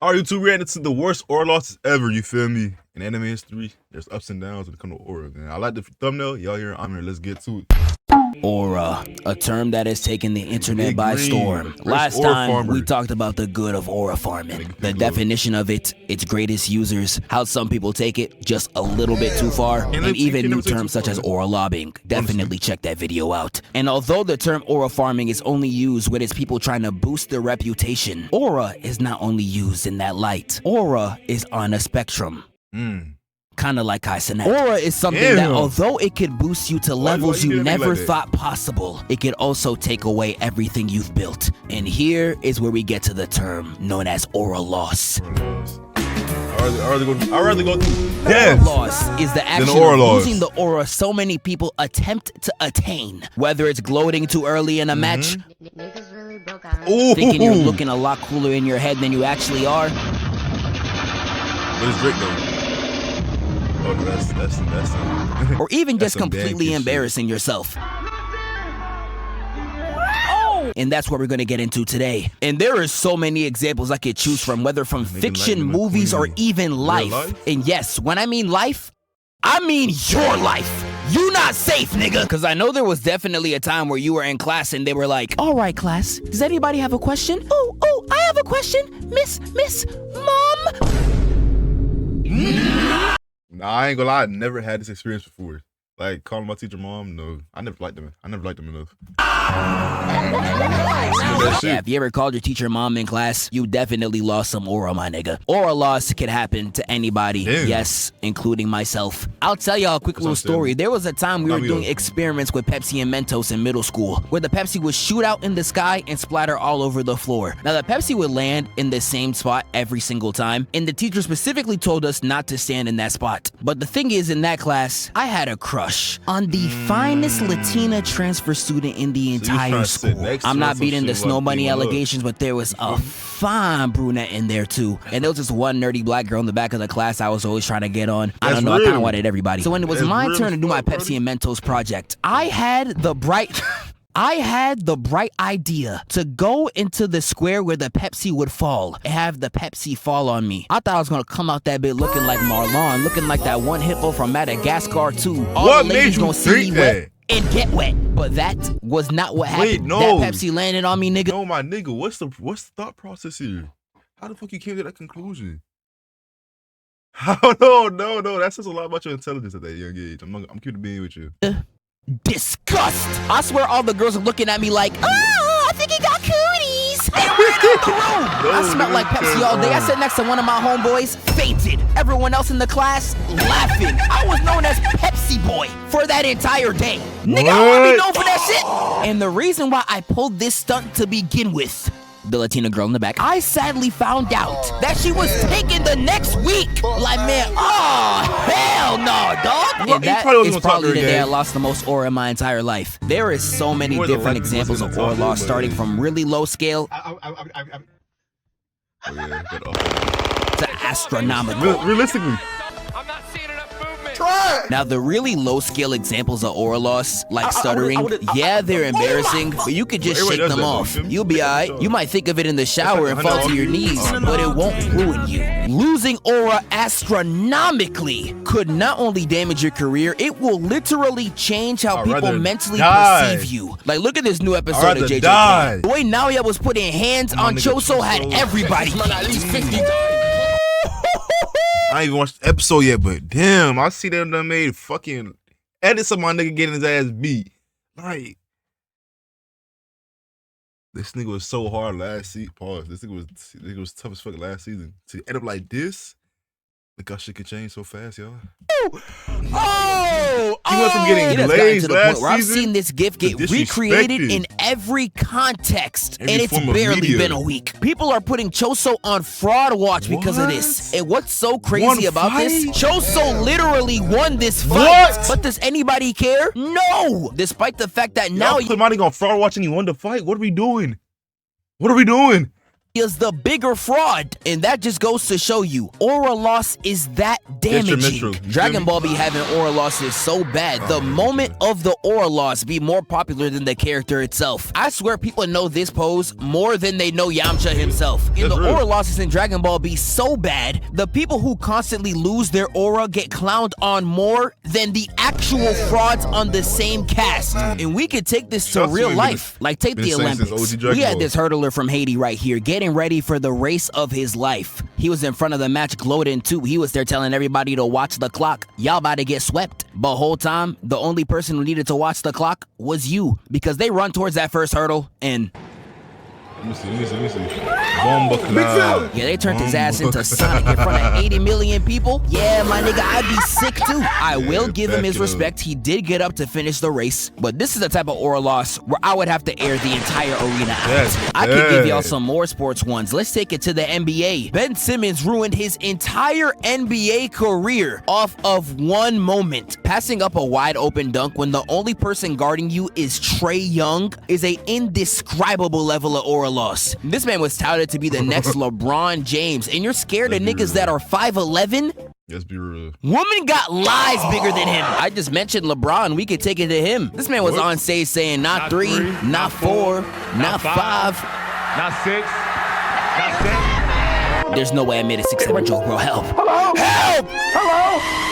All right, YouTube reacting to the worst aura losses ever, you feel me? In anime history, there's ups and downs when it comes to aura, man. I like the thumbnail. Y'all here, I'm here. Let's get to it. Aura, a term that has taken the internet by storm. Last aura time, farmer. we talked about the good of aura farming, the definition of it, its greatest users, how some people take it just a little bit too far, and even new terms such as aura lobbing. Definitely check that video out. And although the term aura farming is only used when it's people trying to boost their reputation, aura is not only used in that light. Aura is on a spectrum. Kind of like Kai Cenat. Aura is something that, although it could boost you to levels you never thought possible, it could also take away everything you've built. And here is where we get to the term known as aura loss. I'd rather go through Aura loss is the action of losing the aura so many people attempt to attain. Whether it's gloating too early in a match, thinking you're looking a lot cooler in your head than you actually are. But it's Drake though. Oh, no, that's or even just some completely embarrassing yourself. And that's what we're gonna get into today. And there are so many examples I could choose from, whether from fiction, movies, or even life. And yes, when I mean life, I mean your life. You not safe, nigga. Cause I know there was definitely a time where you were in class and they were like, all right, class, does anybody have a question? Oh, I have a question. Miss, Mom. Nah, I ain't gonna lie, I never had this experience before. Like, calling my teacher mom, no. I never liked them. I never liked them enough. Yeah, if you ever called your teacher mom in class, you definitely lost some aura, my nigga. Aura loss can happen to anybody, yes, including myself. I'll tell y'all a quick little story. There was a time we were doing experiments with Pepsi and Mentos in middle school, where the Pepsi would shoot out in the sky and splatter all over the floor. Now, the Pepsi would land in the same spot every single time, and the teacher specifically told us not to stand in that spot. But the thing is, in that class, I had a crush on the finest Latina transfer student in the entire school. I'm not beating the Snow Bunny allegations, but there was a fine brunette in there too. And there was this one nerdy black girl in the back of the class I was always trying to get on. I don't know, I kind of wanted everybody. So when it was my turn to do my Pepsi and Mentos project, I had the bright idea to go into the square where the Pepsi would fall and have the Pepsi fall on me. I thought I was gonna come out that bit looking like Marlon, looking like that one hippo from Madagascar too. All the ladies gonna see me wet and get wet. But that was not what happened. Wait, no. That Pepsi landed on me, nigga. No, my nigga, what's the thought process here? How the fuck you came to that conclusion? No, that says a lot about your intelligence at that young age. I'm cute to being with you. Disgust. I swear all the girls are looking at me like, oh, I think he got cooties. I ran out the room. I smelled like Pepsi all day. I sat next to one of my homeboys, fainted. Everyone else in the class laughing. I was known as Pepsi Boy for that entire day. Nigga, I want to be known for that shit. And the reason why I pulled this stunt to begin with, the Latina girl in the back, I sadly found out that she was taken the next week. Like, man, oh, hell no, dog. And that is probably the day I lost the most aura in my entire life. There is so many different examples of aura loss, starting from really low scale to astronomical. Realistically. Now, the really low-scale examples of aura loss, like stuttering, yeah, they're embarrassing, but you could just shake them off. You'll be alright. You might think of it in the shower and fall to your knees, but it won't ruin you. Losing aura astronomically could not only damage your career, it will literally change how people mentally perceive you. Like, look at this new episode of JJ. The way Naoya was putting hands on Choso had everybody. I ain't even watched the episode yet, but damn, I see them done made fucking edits of my nigga getting his ass beat. Like, this nigga was so hard last season. Pause. This nigga was tough as fuck last season. To end up like this, look how shit can change so fast, y'all. He went from getting glazed last season. I've seen this gif get recreated in every context, and it's barely been a week. People are putting Choso on fraud watch because of this. And what's so crazy about this? Choso literally won this fight. But does anybody care? No! Despite the fact that now put money on fraud watch and he won the fight. What are we doing? What are we doing? is the bigger fraud, and that just goes to show you aura loss is that damaging. Dragon Ball be having aura losses so bad, the moment of the aura loss be more popular than the character itself. I swear people know this pose more than they know Yamcha himself. And the aura losses in Dragon Ball be so bad, the people who constantly lose their aura get clowned on more than the actual frauds on the same cast. And we could take this to real life, like take the Olympics. We had this hurdler from Haiti right here, getting ready for the race of his life. He was in front of the match gloating too. He was there telling everybody to watch the clock. Y'all about to get swept. But whole time, the only person who needed to watch the clock was you, because they run towards that first hurdle and... Let me see. Bomba Cloud. Yeah, they turned his ass into Sonic in front of 80 million people. Yeah, my nigga, I'd be sick too. I will give him his respect. He did get up to finish the race, but this is the type of aura loss where I would have to air the entire arena out. I could give y'all some more sports ones. Let's take it to the NBA. Ben Simmons ruined his entire NBA career off of one moment. Passing up a wide open dunk when the only person guarding you is Trae Young is a indescribable level of aura loss. This man was touted to be the next LeBron James, and you're scared of niggas that are 5'11"? Let's be real. Woman got lies bigger than him. I just mentioned LeBron. We could take it to him. This man was on stage saying not three, not four, not five, not six, not seven. There's no way I made a 6'7" joke, bro. Help. Help! Hello!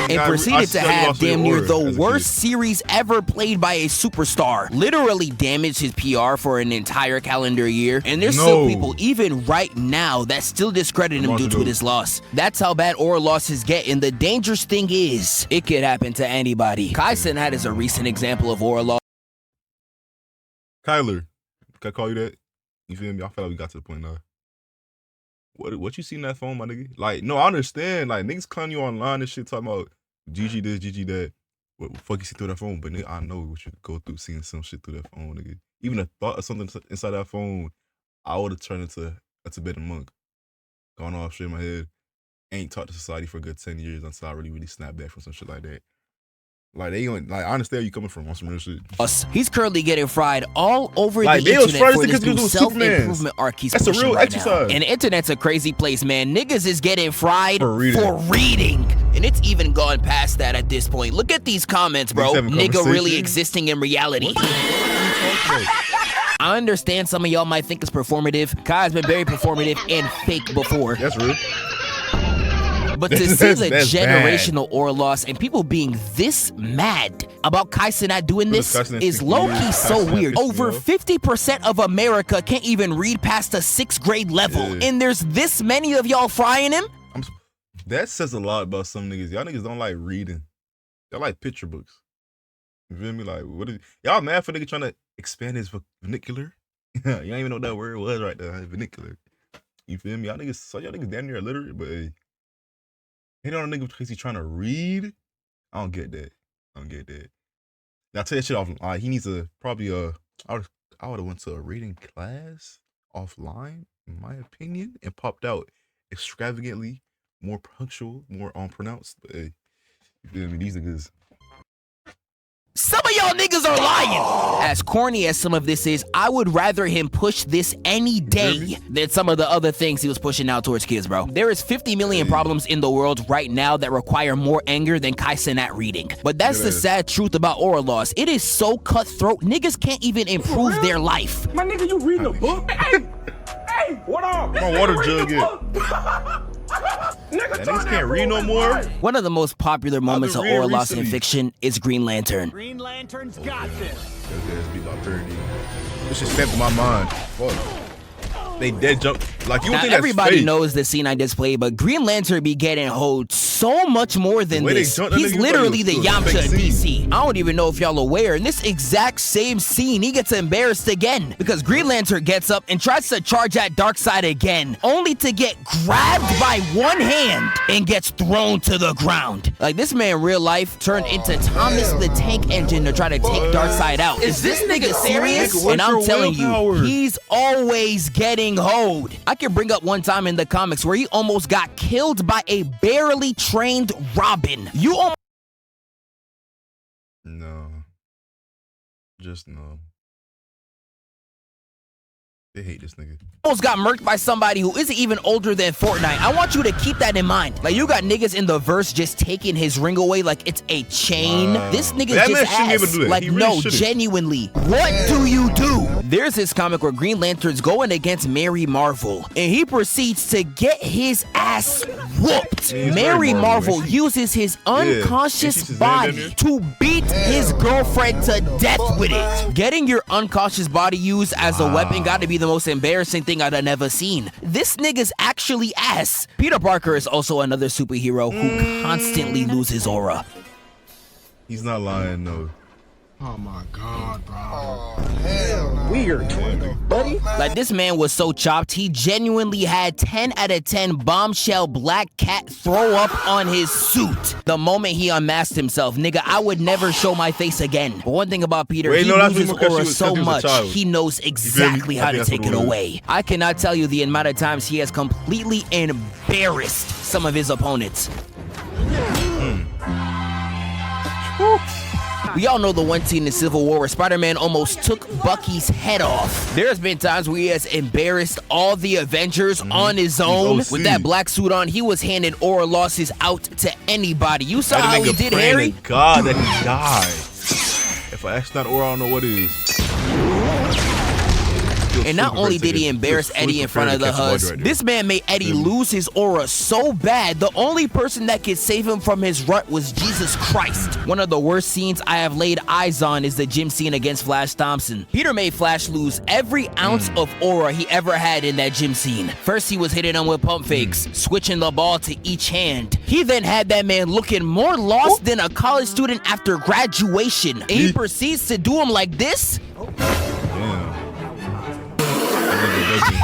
And proceeded to have damn near the worst series ever played by a superstar. Literally damaged his PR for an entire calendar year. And there's still people, even right now, that still discredit him due to this loss. That's how bad aura losses get. And the dangerous thing is, it could happen to anybody. Kai Cenat is a recent example of aura loss. Kyler, can I call you that? You feel me? I feel like we got to the point now. What you seen that phone, my nigga? Like, no, I understand. Like, niggas clown you online and shit, talking about GG this, GG that. What the fuck you see through that phone? But nigga, I know what you go through seeing some shit through that phone, nigga. Even a thought of something inside that phone, I would have turned into a Tibetan monk. Gone off shit in my head. Ain't talked to society for a good 10 years until I really snapped back from some shit like that. Like, I understand where you coming from on some real shit. He's currently getting fried all over the internet for this new self-improvement arc he's pushing real right now. And the internet's a crazy place, man. Niggas is getting fried for reading. And it's even gone past that at this point. Look at these comments, bro. Nigga really existing in reality. I understand some of y'all might think it's performative. Kai's been very performative and fake before. That's real. But to see the generational aura loss and people being this mad about Kai Cenat doing this is low-key so weird. Over 50% of America can't even read past the 6th grade level, and there's this many of y'all frying him? That says a lot about some niggas. Y'all niggas don't like reading. Y'all like picture books. You feel me? Like, y'all mad for nigga trying to expand his vernacular? You don't even know what that word was right there, vernacular. You feel me? Y'all niggas damn near illiterate, but hey. Hit on a nigga because he's trying to read. I don't get that. Now, tell that shit off. He needs I would have went to a reading class offline, in my opinion, and popped out extravagantly, more punctual, more pronounced. But hey, you feel me? These niggas. Some of y'all niggas are lying. As corny as some of this is, I would rather him push this any day than some of the other things he was pushing out towards kids, bro. There is 50 million problems in the world right now that require more anger than Kai Cenat reading. But that's the sad truth about aura loss. It is so cutthroat, niggas can't even improve their life. My nigga, you reading a book? Hey, what up? My water jug Niggas can't read no more. One of the most popular moments of aura loss in fiction is Green Lantern. Green Lantern's got this. This shit stepped in my mind. Fuck. They dead jump. Like, you now, think everybody fake. knows the scene I displayed, but Green Lantern be getting hoed so much more than this. He's literally the Yamcha in DC. I don't even know if y'all aware. In this exact same scene, he gets embarrassed again because Green Lantern gets up and tries to charge at Darkseid again, only to get grabbed by one hand and gets thrown to the ground. Like, this man in real life turned into Thomas the Tank Engine to try to take Darkseid out. Is this nigga serious? And I'm telling you, he's always getting hoed. I can bring up one time in the comics where he almost got killed by a barely trained Robin. No. Just no. They hate this nigga. Almost got murked by somebody who isn't even older than Fortnite. I want you to keep that in mind. Like, you got niggas in the verse just taking his ring away like it's a chain. This nigga's just ass. Like, really no, genuinely. What do you do? There's this comic where Green Lantern's going against Mary Marvel, and he proceeds to get his ass whooped. Mary Marvel uses his unconscious body to beat his girlfriend to death with it. Getting your unconscious body used as a weapon gotta be the most embarrassing thing I've never seen. This nigga's actually ass. Peter Parker is also another superhero who constantly loses aura. He's not lying, though. Oh my God, bro. Oh, hell. Weird, buddy. Like, this man was so chopped, he genuinely had 10 out of 10 bombshell black cat throw up on his suit the moment he unmasked himself. Nigga, I would never show my face again. But one thing about Peter, he loses aura so much, he knows exactly how to take it away. I cannot tell you the amount of times he has completely embarrassed some of his opponents. We all know the one scene in Civil War where Spider-Man almost took Bucky's head off. There's been times where he has embarrassed all the Avengers on his own. With that black suit on, he was handing aura losses out to anybody. You saw how he did Harry? God, that he died. If I ask not aura, I don't know what it is. And not only did he embarrass Eddie in front of the Huz, this man made Eddie lose his aura so bad, the only person that could save him from his rut was Jesus Christ. One of the worst scenes I have laid eyes on is the gym scene against Flash Thompson. Peter made Flash lose every ounce of aura he ever had in that gym scene. First, he was hitting him with pump fakes, switching the ball to each hand. He then had that man looking more lost than a college student after graduation. And he proceeds to do him like this?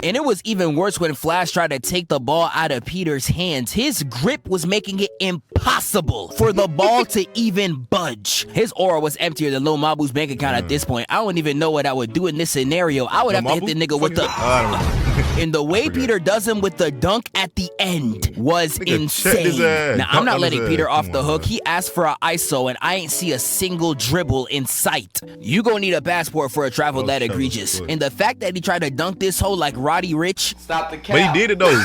And it was even worse when Flash tried to take the ball out of Peter's hands. His grip was making it impossible for the ball to even budge. His aura was emptier than Lil Mabu's bank account at this point. I don't even know what I would do in this scenario. I would have to hit the nigga with the... And the way Peter does him with the dunk at the end was insane. Now, I'm not letting Peter off the hook. He asked for an ISO, and I ain't see a single dribble in sight. You gonna need a passport for a travel that egregious. And the fact that he tried to dunk this hoe like Roddy Rich. Stop the cap. But he did it, though.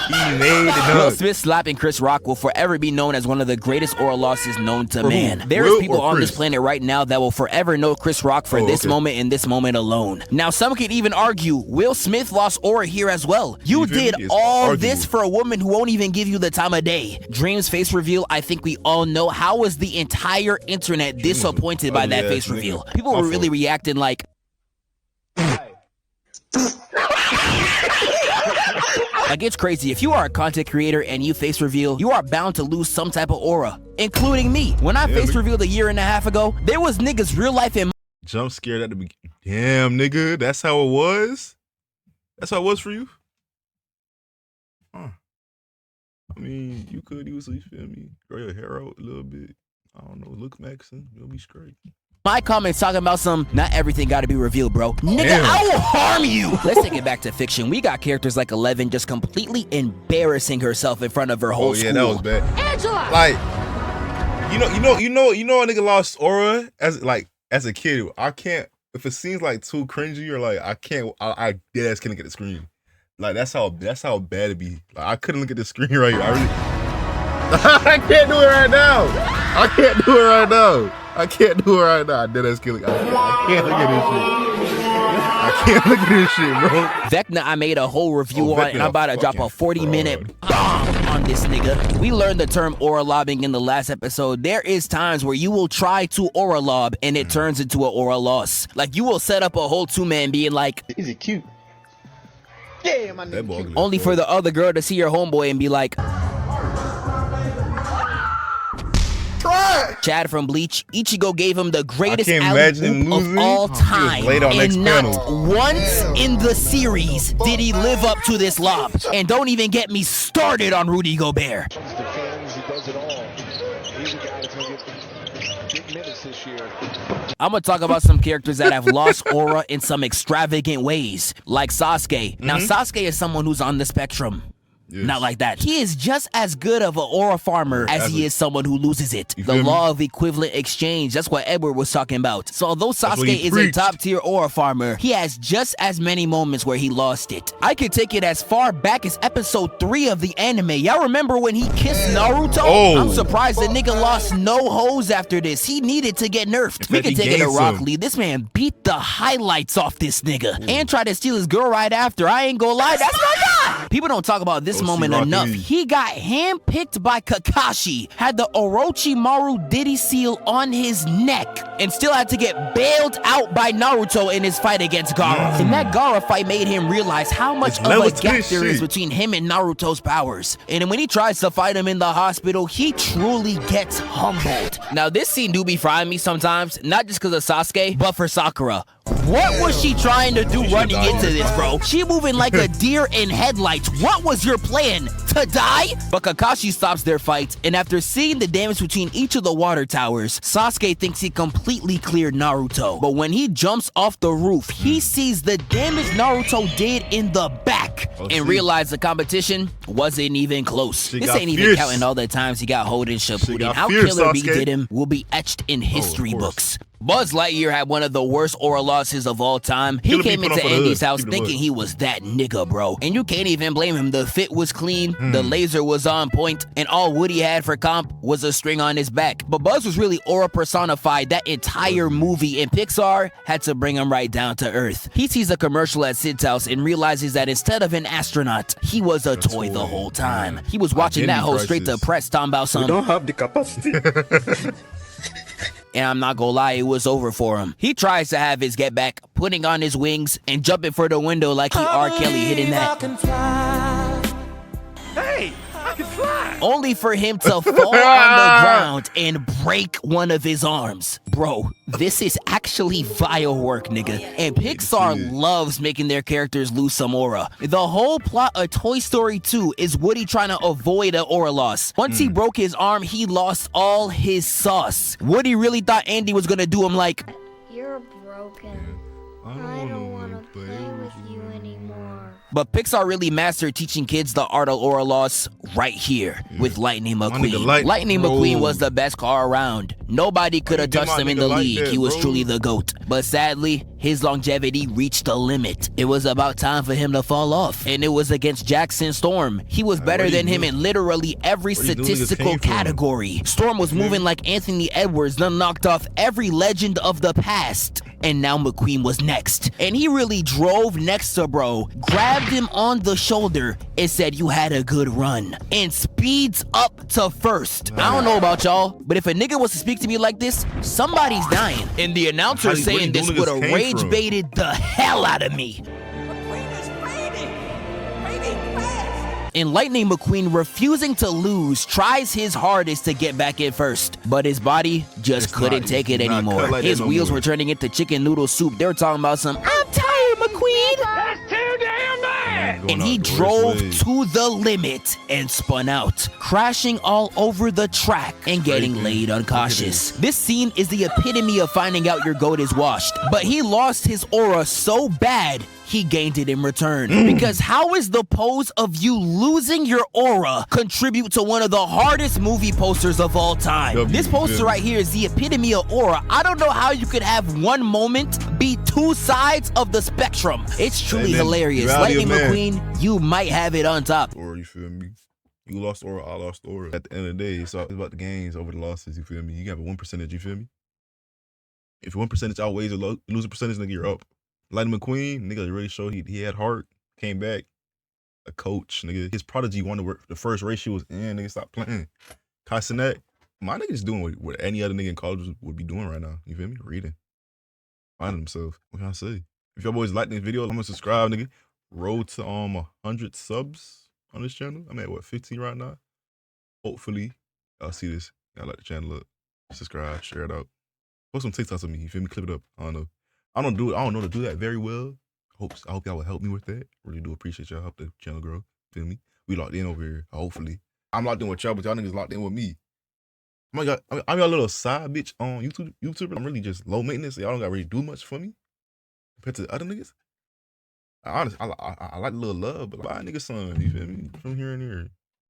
He made it dunk. Will Smith slapping Chris Rock will forever be known as one of the greatest aura losses known to man. There is people on this planet right now that will forever know Chris Rock for this moment and this moment alone. Now, some could even argue Will Smith lost aura here as well. You did all this for a woman who won't even give you the time of day. Dream's face reveal, I think we all know. How was the entire internet disappointed by that face reveal? People were really reacting like... Like, it's crazy. If you are a content creator and you face reveal, you are bound to lose some type of aura, including me. When I face revealed a year and a half ago, there was niggas real life in jump scared at the beginning. Damn, nigga, that's how it was? That's how it was for you? Huh. I mean, you could easily, feel me, grow your hair out a little bit. I don't know, look Maxon, you'll be straight. my comments talking about some, not everything gotta be revealed, bro. Nigga, I will harm you. Let's take it back to fiction. We got characters like 11 just completely embarrassing herself in front of her whole school. Yeah, that was bad. Angela! Like, you know a nigga lost aura as a kid. I can't, if it seems like too cringy or like I dead ass can't look at the screen. Like that's how bad it be. Like I couldn't look at the screen right here. I can't do it right now. I can't do it right now. I can't do it right now. I dead ass can't look. I can't look at this shit. I can't look at this shit, bro. Vecna, I made a whole review on, and I'm about to drop a 40-minute bomb on this nigga. We learned the term aura lobbing in the last episode. There is times where you will try to aura lob and it turns into an aura loss. Like you will set up a whole two-man being like, "Is it cute?" Yeah, my nigga cute. Only for the other girl to see your homeboy and be like, Chad from Bleach, Ichigo gave him the greatest alley-oop of all time, and not once in the series did he live up to this lob. And don't even get me started on Rudy Gobert. I'm gonna talk about some characters that have lost aura in some extravagant ways, like Sasuke. Now, Sasuke is someone who's on the spectrum. Yes. Not like that. He is just as good of an aura farmer as he is someone who loses it. The law of equivalent exchange, that's what Edward was talking about. So although Sasuke is a top tier aura farmer, he has just as many moments where he lost it. I could take it as far back as episode 3 of the anime. Y'all remember when he kissed Naruto? Oh. I'm surprised the nigga lost no hoes after this. He needed to get nerfed. We could take it to Rock Lee. This man beat the highlights off this nigga and tried to steal his girl right after. I ain't gonna lie, that's my guy. People don't talk about this moment enough. He got handpicked by Kakashi, had the Orochimaru Diddy seal on his neck, and still had to get bailed out by Naruto in his fight against Gaara. And that Gaara fight made him realize how much of a gap there is between him and Naruto's powers. And when he tries to fight him in the hospital, he truly gets humbled. Now this scene do be frying me sometimes, not just because of Sasuke, but for Sakura. What was she trying to do running into this, bro? She moving like a deer in headlights. What was your plan? To die? But Kakashi stops their fight, and after seeing the damage between each of the water towers, Sasuke thinks he completely cleared Naruto. But when he jumps off the roof, he sees the damage Naruto did in the back and realized the competition wasn't even close. This ain't even counting all the times he got hold in Shippuden. How Killer Bee did him will be etched in history books. Buzz Lightyear had one of the worst aura losses of all time. He came into Andy's house thinking he was that nigga, bro. And you can't even blame him. The fit was clean, the laser was on point, and all Woody had for comp was a string on his back. But Buzz was really aura personified that entire movie, and Pixar had to bring him right down to earth. He sees a commercial at Sid's house and realizes that instead of an astronaut, he was a toy the whole time. He was watching that whole straight to press talking about something. We don't have the capacity. And I'm not gonna lie, it was over for him. He tries to have his get back, putting on his wings and jumping for the window like he R. Kelly hitting that. Hey, I can fly. Only for him to fall on the ground and break one of his arms. Bro, this is actually vile work, nigga. And Pixar loves making their characters lose some aura. The whole plot of Toy Story 2 is Woody trying to avoid an aura loss. Once he broke his arm, he lost all his sauce. Woody really thought Andy was gonna do him like, "You're broken. I don't want to play with you anymore." But Pixar really mastered teaching kids the art of aura loss right here with Lightning McQueen. Lightning McQueen was the best car around. Nobody could have touched him in the league. He was truly the GOAT. But sadly, his longevity reached a limit. It was about time for him to fall off. And it was against Jackson Storm. He was better than him in literally every statistical category. Storm was moving like Anthony Edwards, done knocked off every legend of the past. And now McQueen was next. And he really drove next to bro, grabbed him on the shoulder, and said, "You had a good run," and speeds up to first. I don't know about y'all, but if a nigga was to speak to me like this, somebody's dying. And the announcer saying this would have rage baited the hell out of me. And Lightning McQueen, refusing to lose, tries his hardest to get back in first, but his body just couldn't take it anymore. His wheels were turning into chicken noodle soup. They were talking about some, "I'm tired, McQueen." That's too damn bad. And he drove to the limit and spun out, crashing all over the track and getting laid unconscious. This scene is the epitome of finding out your GOAT is washed, but he lost his aura so bad he gained it in return. Because how is the pose of you losing your aura contribute to one of the hardest movie posters of all time? This poster right here is the epitome of aura. I don't know how you could have one moment be two sides of the spectrum. It's truly hilarious. Lightning McQueen, you might have it on top. Or you feel me? You lost aura, I lost aura. At the end of the day, it's about the gains over the losses, you feel me? You got a 1%, you feel me? If 1% outweighs the losing percentage, nigga, you're up. Lightning McQueen, nigga, really showed he had heart, came back, a coach, nigga. His prodigy won the first race she was in, nigga, stop playing. Kai Cenat, my nigga's doing what any other nigga in college would be doing right now, you feel me? Reading. Finding himself. What can I say? If y'all boys like this video, I'm gonna subscribe, nigga. Road to 100 subs on this channel. I'm at what, 15 right now? Hopefully, y'all see this. Y'all like the channel up. Subscribe, share it out. Post some TikToks of me, you feel me? Clip it up. I don't know. I don't know to do that very well. I hope y'all will help me with that. Really do appreciate y'all. Help the channel grow. Feel me? We locked in over here. Hopefully. I'm locked in with y'all, but y'all niggas locked in with me. I'm your little side bitch on YouTube. I'm really just low maintenance. Y'all don't got really do much for me compared to the other niggas. Honestly, I like a little love, but buy a nigga son. You feel me? From here and here.